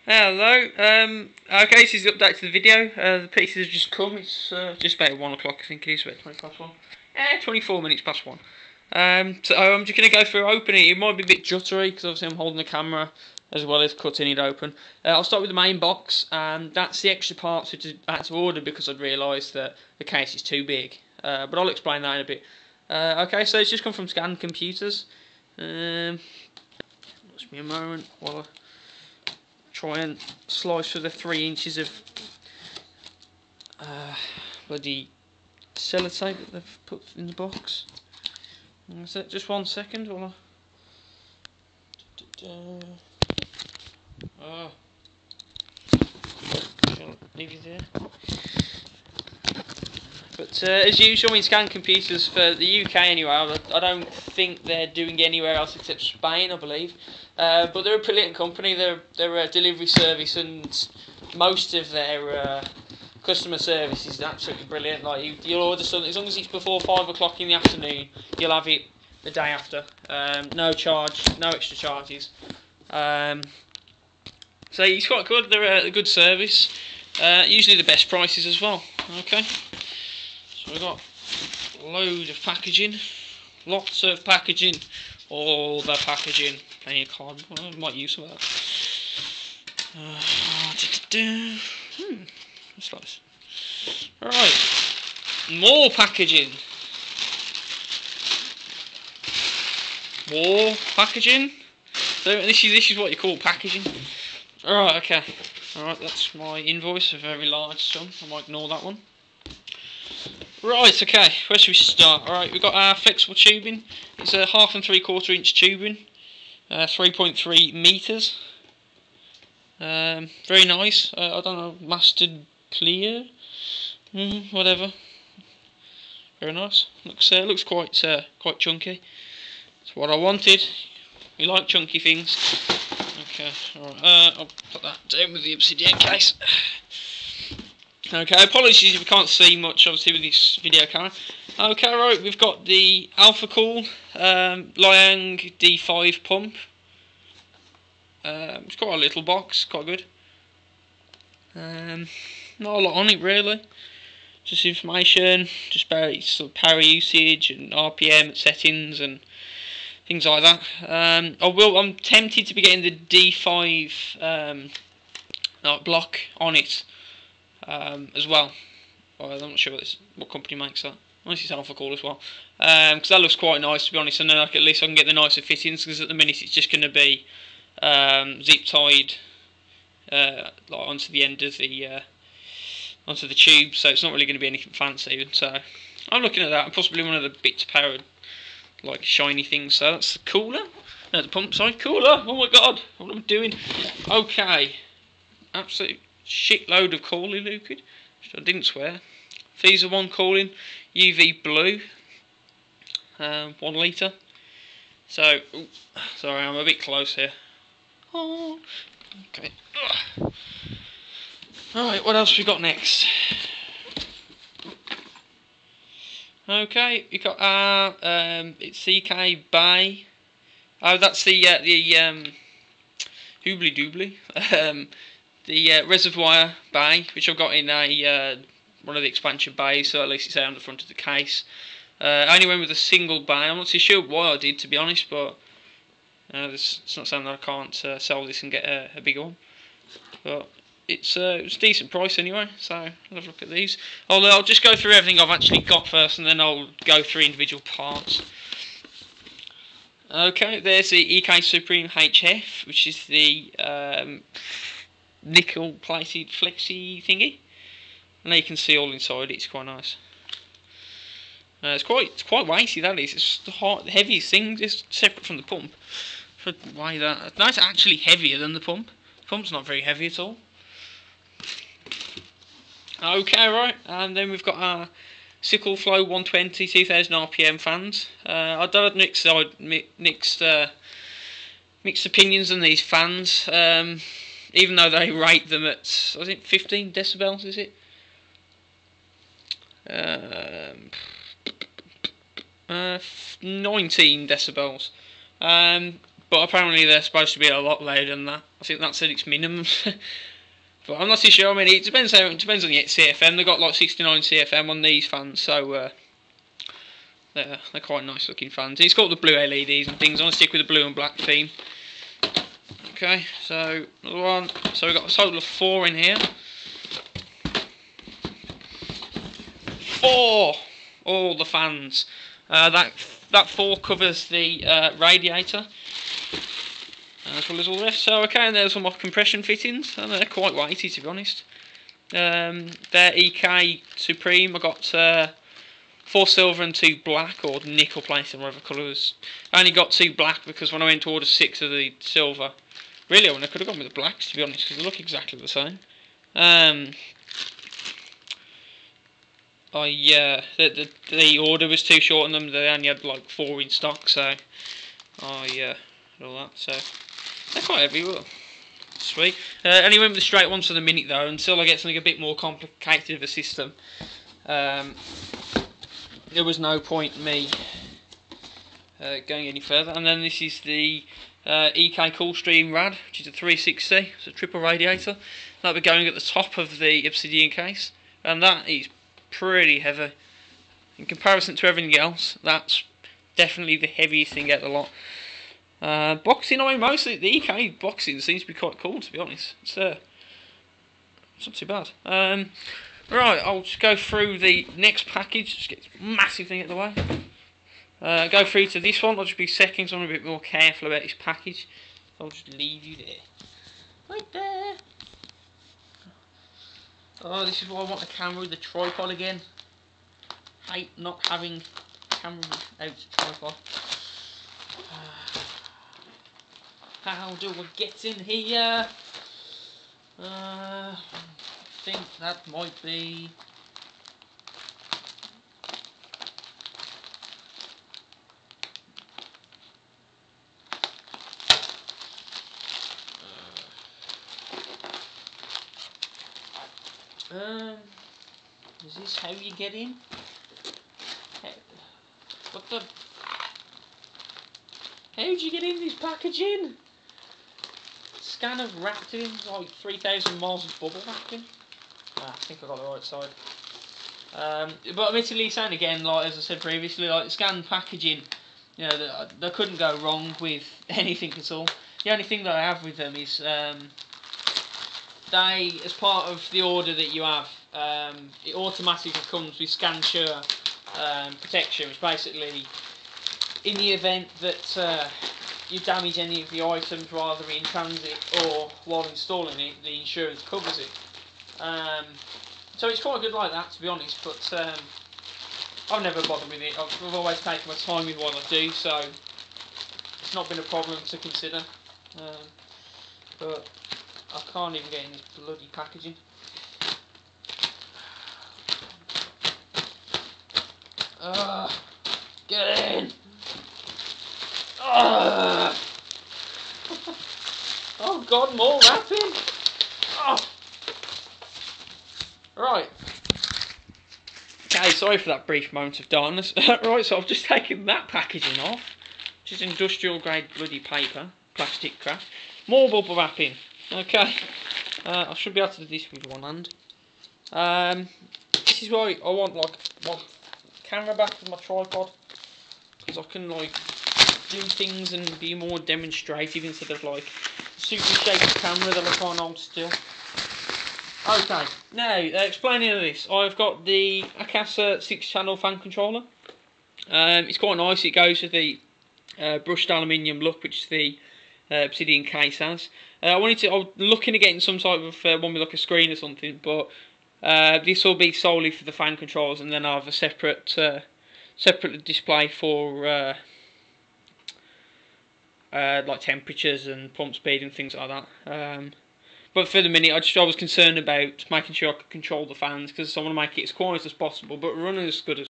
Hello. Okay, this is the update to the video. The pieces have just come. It's just about 1 o'clock, I think it is, about 20 past 1. 24 minutes past 1. So I'm just going to go through opening. It might be a bit juttery because obviously I'm holding the camera as well as cutting it open. I'll start with the main box, and that's the extra parts which I had to order because I'd realised that the case is too big. But I'll explain that in a bit. Okay, so it's just come from Scan Computers. Just me a moment while I try and slice through the 3 inches of bloody sellotape that they've put in the box. That's it, just 1 second while I... I'll leave you there. But as usual, in Scan Computers for the UK anyway, I don't think they're doing anywhere else except Spain, I believe. But they're a brilliant company. They're a delivery service, and most of their customer service is absolutely brilliant. Like you'll order something, as long as it's before 5 o'clock in the afternoon, you'll have it the day after. No charge, no extra charges. So it's quite good. They're a good service. Usually the best prices as well. Okay. So we've got a load of packaging, lots of packaging, all the packaging, plenty of cardboard. I might use some of that. That's nice. Alright, more packaging. More packaging. So this is what you call packaging. Alright, okay. Alright, that's my invoice, a very large sum. I might ignore that one. Right, okay, where should we start? Alright, we've got our flexible tubing. It's a 1/2 and 3/4 inch tubing, 3.3 metres. Very nice. I don't know, mastered clear? Whatever. Very nice. Looks quite chunky. That's what I wanted. We like chunky things. Okay, alright, I'll put that down with the obsidian case. Okay, apologies if you can't see much, obviously, with this video camera. Okay, right, we've got the Alphacool Liang D5 pump. It's got a little box, quite good. Not a lot on it, really. Just information, just about its sort of power usage and RPM settings and things like that. I'm tempted to be getting the D5 block on it. As well. I'm not sure what company makes that. Unless it's Alphacool as well. Because that looks quite nice, to be honest, and then at least I can get the nicer fittings, because at the minute it's just going to be zip tied onto the end of the onto the tube, so it's not really going to be anything fancy. So I'm looking at that, and possibly one of the bits powered like shiny things. So that's the cooler. No, the pump. Sorry, cooler. Oh my god, what am I doing? Okay, absolute shitload of cooling liquid, which I didn't swear. These are 1 cooling UV blue, 1 litre. So, sorry, I'm a bit close here. Oh, okay. Alright, what else we got next? Okay, we got our it's CK Bay. Oh, that's the Hoobly Doobly. The reservoir bay, which I've got in a one of the expansion bays, so at least it's out on the front of the case. I only went with a single bay. I'm not too sure why I did, to be honest, but it's not saying that I can't sell this and get a bigger one. But it's a decent price anyway, so I'll have a look at these. I'll just go through everything I've actually got first, and then I'll go through individual parts. Okay, there's the EK Supreme HF, which is the nickel plated flexi thingy. And now you can see all inside it. It's quite nice. It's quite weighty, that is. It's the heaviest thing, just separate from the pump. For why that? That's actually heavier than the pump. The pump's not very heavy at all. Okay, right, and then we've got our Sickle Flow 120 2000 RPM fans. I don't have mixed opinions on these fans. Even though they rate them at, I think 15 decibels, is it? 19 decibels. but apparently they're supposed to be a lot louder than that. I think that's at its minimum. But I'm not too sure. I mean, it depends on the CFM. They've got like 69 CFM on these fans, so they're quite nice looking fans. It's got the blue LEDs and things. I'm gonna stick with the blue and black theme. Okay, so another one. So we've got a total of 4 in here. 4, all the fans. That 4 covers the radiator, as well as all the rest. So okay, and there's all my compression fittings, and they're quite weighty, to be honest. They're EK Supreme. I got 4 silver and 2 black, or nickel plated, whatever colours. I only got 2 black because when I went to order 6 of the silver, really I could have gone with the blacks, to be honest, because they look exactly the same. The order was too short on them. They only had like 4 in stock, so all that. So they're quite heavy. Well, sweet. Only went with the straight ones for the minute though, until I get something a bit more complicated of a system. There was no point in me going any further. And then this is the EK Coolstream Rad, which is a 360. It's a triple radiator. That'll be going at the top of the Obsidian case, and that is pretty heavy in comparison to everything else. That's definitely the heaviest thing out of the lot. Boxing, I mean, mostly the EK boxing seems to be quite cool, to be honest. It's not too bad. Right, I'll just go through the next package. Just get this massive thing out of the way. Go through to this one. I'll just be seconds. I'm a bit more careful about this package. So I'll just leave you there. Right there. Oh, this is why I want the camera with the tripod again. Hate not having camera without tripod. How do I get in here? I think that might be... is this how you get in? What the... How'd you get in this packaging? Scanner wrapped in like 3,000 miles of bubble wrapping. I think I got the right side. But admittedly, saying again, like as I said previously, like scanned packaging, you know, they couldn't go wrong with anything at all. The only thing that I have with them is they, as part of the order that you have, it automatically comes with ScanSure protection, which basically, in the event that you damage any of the items rather in transit or while installing it, the insurance covers it. So it's quite good like that, to be honest, but I've never bothered with it. I've always taken my time with what I do, so it's not been a problem to consider. But I can't even get in this bloody packaging. Get in! Oh god, more wrapping! Oh. Right. Okay, sorry for that brief moment of darkness. Right, so I've just taken that packaging off, which is industrial grade bloody paper, plastic crap. More bubble wrapping. Okay. I should be able to do this with one hand. This is why I want like my camera back with my tripod, because I can like do things and be more demonstrative instead of like super shaped camera that I can't hold still. Okay, now explaining this, I've got the Akasa 6-channel fan controller. It's quite nice. It goes with the brushed aluminium look, which the Obsidian case has. I was looking at getting some type of one with like a screen or something, but this will be solely for the fan controls, and then I have a separate display for like temperatures and pump speed and things like that. But for the minute, I was concerned about making sure I could control the fans, because I want to make it as quiet as possible, but run as good as